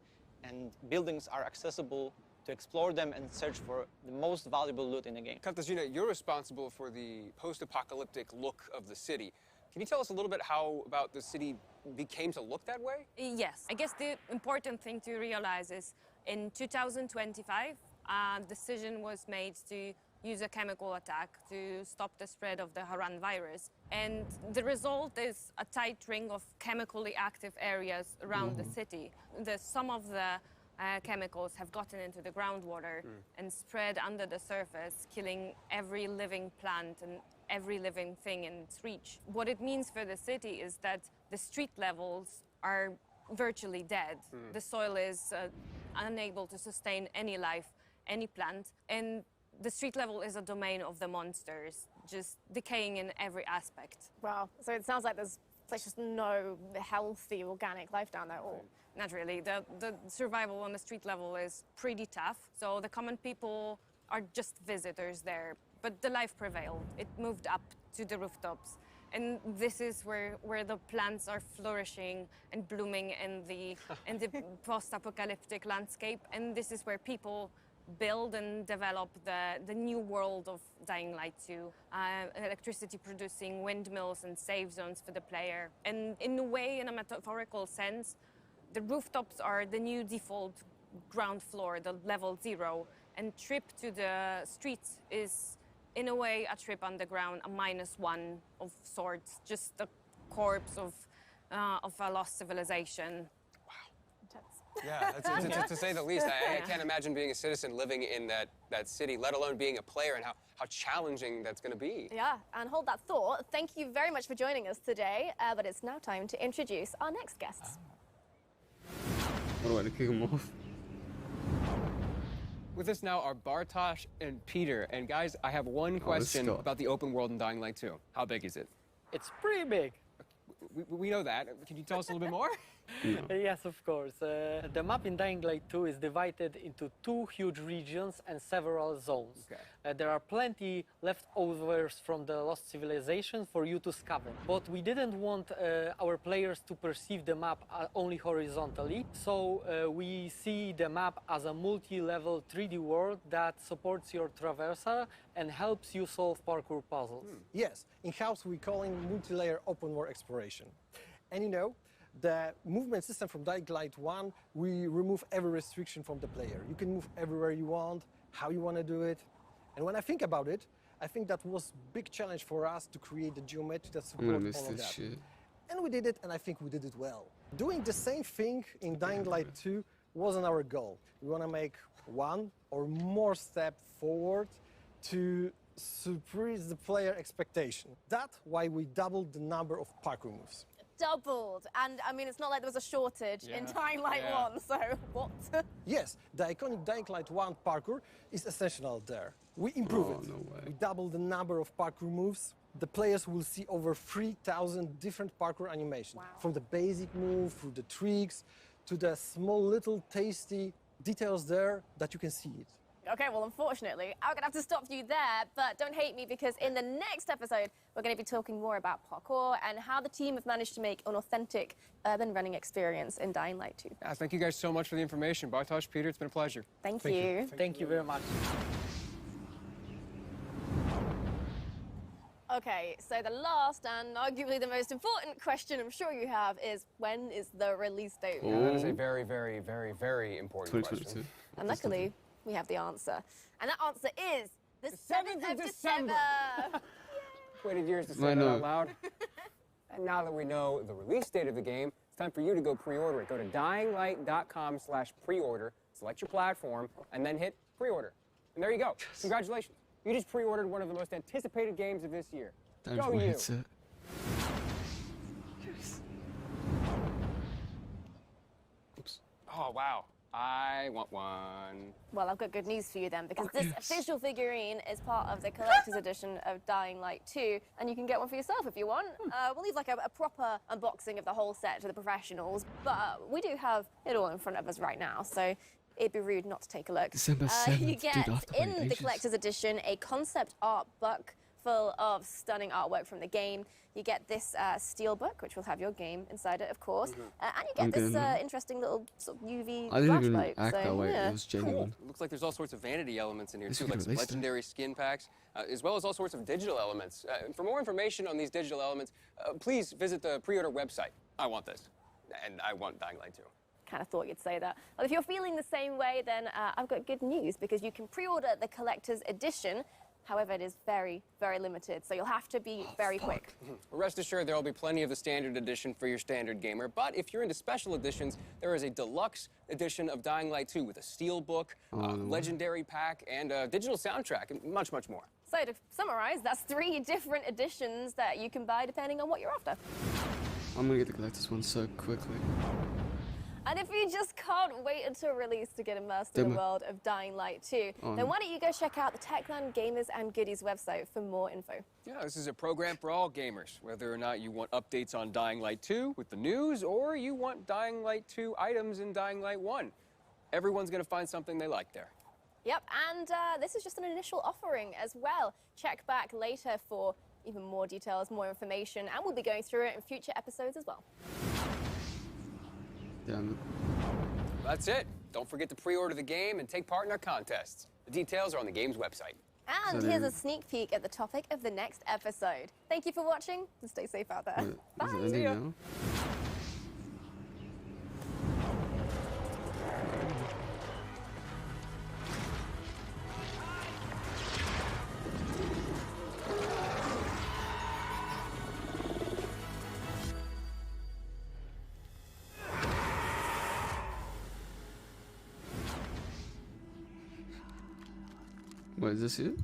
and buildings are accessible to explore them and search for the most valuable loot in the game. Katarzyna, you're responsible for the post-apocalyptic look of the city. Can you tell us a little bit how about the city became to look that way? Yes. I guess the important thing to realize is in 2025, a decision was made to use a chemical attack to stop the spread of the Haran virus. And the result is a tight ring of chemically active areas around the city. Some of the chemicals have gotten into the groundwater and spread under the surface, killing every living plant and every living thing in its reach. What it means for the city is that the street levels are virtually dead. The soil is unable to sustain any life, any plant, and the street level is a domain of the monsters, just decaying in every aspect. Wow, so it sounds like there's just no healthy organic life down there at all. Not really. The survival on the street level is pretty tough, so the common people are just visitors there. But the life prevailed. It moved up to the rooftops. And this is where the plants are flourishing and blooming in the post-apocalyptic landscape. And this is where people build and develop the new world of Dying Light 2, electricity producing windmills and safe zones for the player. And in a way, in a metaphorical sense, the rooftops are the new default ground floor, the level 0, and trip to the streets is, in a way, a trip underground, a -1 of sorts, just the corpse of a lost civilization. Yeah, to say the least. I can't imagine being a citizen living in that city, let alone being a player, and how challenging that's going to be. Yeah, and hold that thought. Thank you very much for joining us today, but it's now time to introduce our next guests. What a way to kick him off. With us now are Bartosz and Peter. And guys, I have one question about the open world in Dying Light 2. How big is it? It's pretty big. We know that. Can you tell us a little bit more? Yes, of course. The map in Dying Light 2 is divided into 2 huge regions and several zones. Okay. There are plenty leftovers from the lost civilization for you to scavenge. But we didn't want our players to perceive the map only horizontally, so we see the map as a multi-level 3D world that supports your traversal and helps you solve parkour puzzles. Yes, in-house we call it multi-layer open world exploration. And you know, the movement system from Dying Light 1, we remove every restriction from the player. You can move everywhere you want, how you want to do it. And when I think about it, I think that was a big challenge for us to create the geometry that supports all of that. Shit. And we did it, and I think we did it well. Doing the same thing in Dying Light 2 wasn't our goal. We want to make one or more step forward to surprise the player expectation. That's why we doubled the number of parkour moves. Doubled, and I mean, it's not like there was a shortage in Dying Light 1, so what? Yes, the iconic Dying Light 1 parkour is essential there. We improve it. No way. We double the number of parkour moves, the players will see over 3,000 different parkour animations. From the basic move, through the tricks, to the small little tasty details there that you can see it. Okay, well, unfortunately, I'm gonna have to stop you there, but don't hate me because in the next episode, we're gonna be talking more about parkour and how the team have managed to make an authentic urban running experience in Dying Light 2. Yeah, thank you guys so much for the information. Bartosz, Peter, it's been a pleasure. Thank you. Thank you very much. Okay, so the last and arguably the most important question I'm sure you have is when is the release date? Yeah, that is a very, very, very, very important question. And luckily, we have the answer. And that answer is the 7th of December! Waited years to say that out loud. And now that we know the release date of the game, it's time for you to go pre-order it. Go to dyinglight.com/pre-order, select your platform, and then hit pre-order. And there you go. Congratulations. You just pre-ordered one of the most anticipated games of this year. Go you. Oops. Oh, wow. I want one. Well, I've got good news for you then, because this official figurine is part of the collector's edition of Dying Light 2, and you can get one for yourself if you want. We'll leave like a proper unboxing of the whole set to the professionals, but we do have it all in front of us right now, so it'd be rude not to take a look. December 7th, you get, in the collector's edition, a concept art book full of stunning artwork from the game. You get this steel book, which will have your game inside it, of course. And you get this interesting little sort of UV I didn't even flashlight. act that way. Yeah. It was genuine. Cool. Looks like there's all sorts of vanity elements in here, This too, could like some release that. legendary skin packs, as well as all sorts of digital elements. For more information on these digital elements, please visit the pre-order website. I want this, and I want Dying Light 2. Kind of thought you'd say that. Well, if you're feeling the same way, then I've got good news, because you can pre-order the collector's edition. However, it is very, very limited, so you'll have to be very quick. Rest assured, there will be plenty of the standard edition for your standard gamer, but if you're into special editions, there is a deluxe edition of Dying Light 2 with a steel book, legendary pack, and a digital soundtrack, and much, much more. So to summarize, that's 3 different editions that you can buy depending on what you're after. I'm gonna get the collector's one so quickly. And if you just can't wait until release to get immersed in the world of Dying Light 2, then why don't you go check out the Techland Gamers and Goodies website for more info. Yeah, this is a program for all gamers, whether or not you want updates on Dying Light 2 with the news, or you want Dying Light 2 items in Dying Light 1. Everyone's gonna find something they like there. Yep, and this is just an initial offering as well. Check back later for even more details, more information, and we'll be going through it in future episodes as well. Damn it. That's it. Don't forget to pre-order the game and take part in our contests. The details are on the game's website. And here's a sneak peek at the topic of the next episode. Thank you for watching, and stay safe out there. Bye. See ya. Wait, is this it?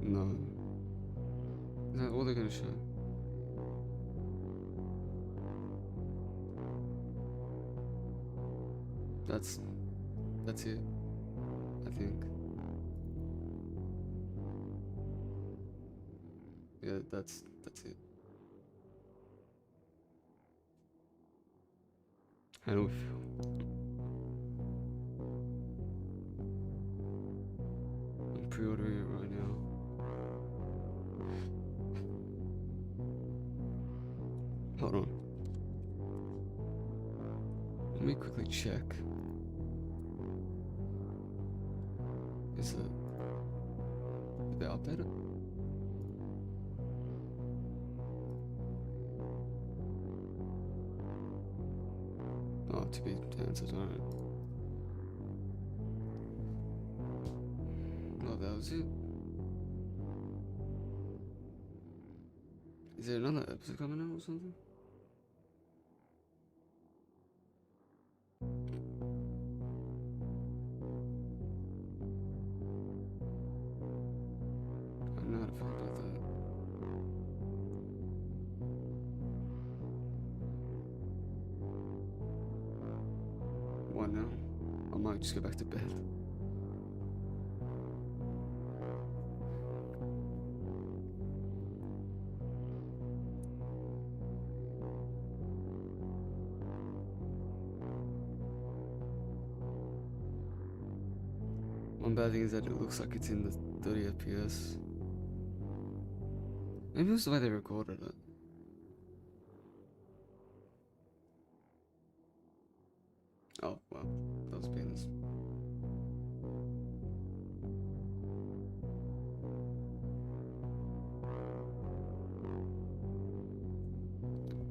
No. Is that all they're gonna show? That's it, I think. Yeah, that's it. How do we feel? I'm pre-ordering it right now. Hold on. Let me quickly check. Is it? Did they update it? Oh, to be answered, alright. Oh, that was it. Is there another episode coming out or something? I don't know how to feel about that. What now? I might just go back to bed. One bad thing is that it looks like it's in the 30 FPS. Maybe it was the way they recorded it. Oh, well, those pins.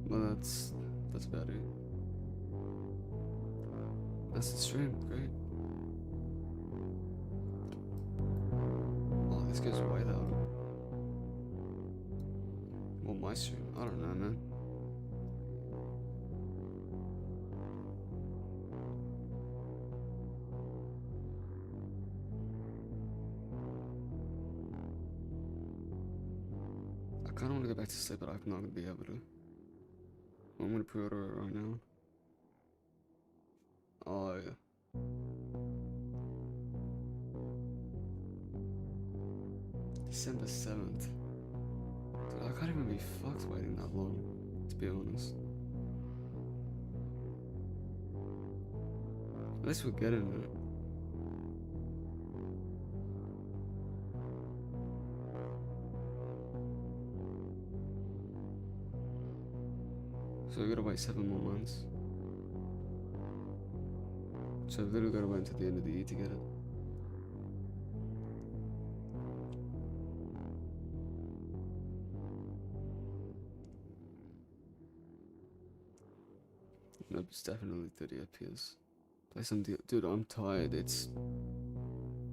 Well, that's about it. That's the stream, great. Oh, this goes way louder. Well, my stream, I don't know, man. I kinda wanna go back to sleep, but I'm not gonna be able to. I'm gonna pre-order it right now. Oh, yeah. December 7th. Dude, I can't even be fucked waiting that long, to be honest. At least we're getting it. So we gotta wait 7 more months. So we've literally gotta wait until the end of the year to get it. Nope, it's definitely 30 FPS. Play some dude, I'm tired. It's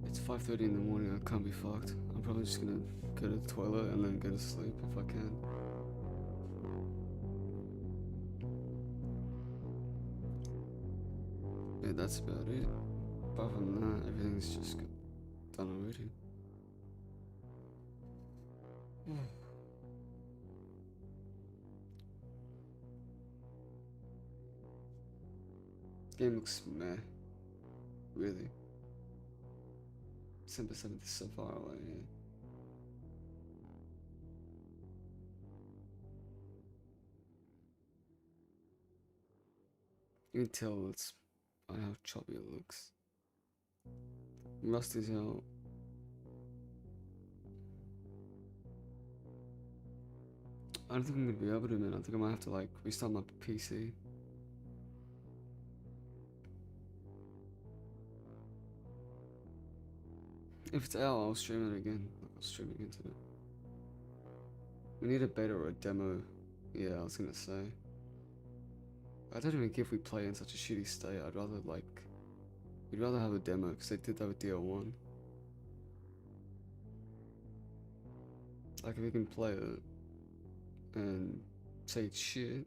5:30 in the morning. I can't be fucked. I'm probably just gonna go to the toilet and then go to sleep if I can. Yeah, that's about it. Apart from that, everything's just done already. Game looks meh. Really. December 7th is so far away, yeah. You can tell it's by how choppy it looks. Rust is out. I don't think I'm gonna be able to, man. I think I might have to like restart my PC. If it's out, I'll stream it again. I'll stream it into it. We need a beta or a demo. Yeah, I was gonna say. I don't even care if we play in such a shitty state. I'd rather like, we'd rather have a demo because they did that with DL1. Like if we can play it and say it's shit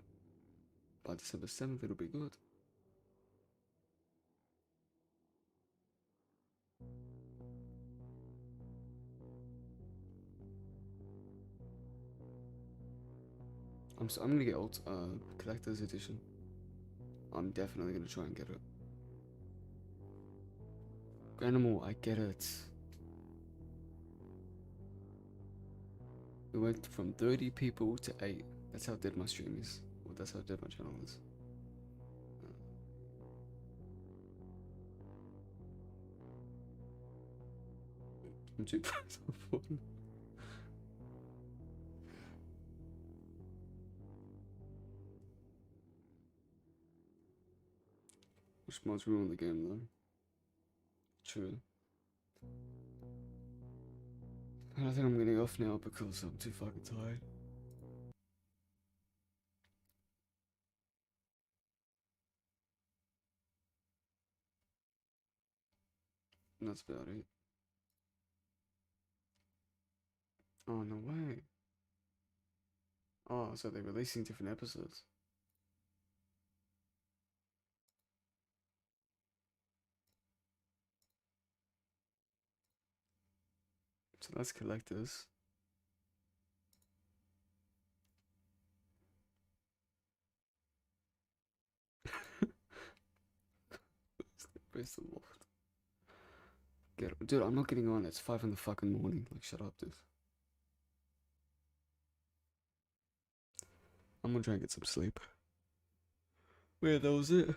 by December 7th, it'll be good. I'm gonna get collector's edition. I'm definitely gonna try and get it. Granimal, I get it. We went from 30 people to 8. That's how dead my stream is. Well, that's how dead my channel is. I'm too proud of one. Which mods ruin the game though? True. I think I'm getting off now because I'm too fucking tired. And that's about it. Oh, no way. Oh, so they're releasing different episodes. So that's collectors. Praise the Lord. Dude, I'm not getting on. It's 5 in the fucking morning. Like, shut up, dude. I'm gonna try and get some sleep. Yeah, that was it.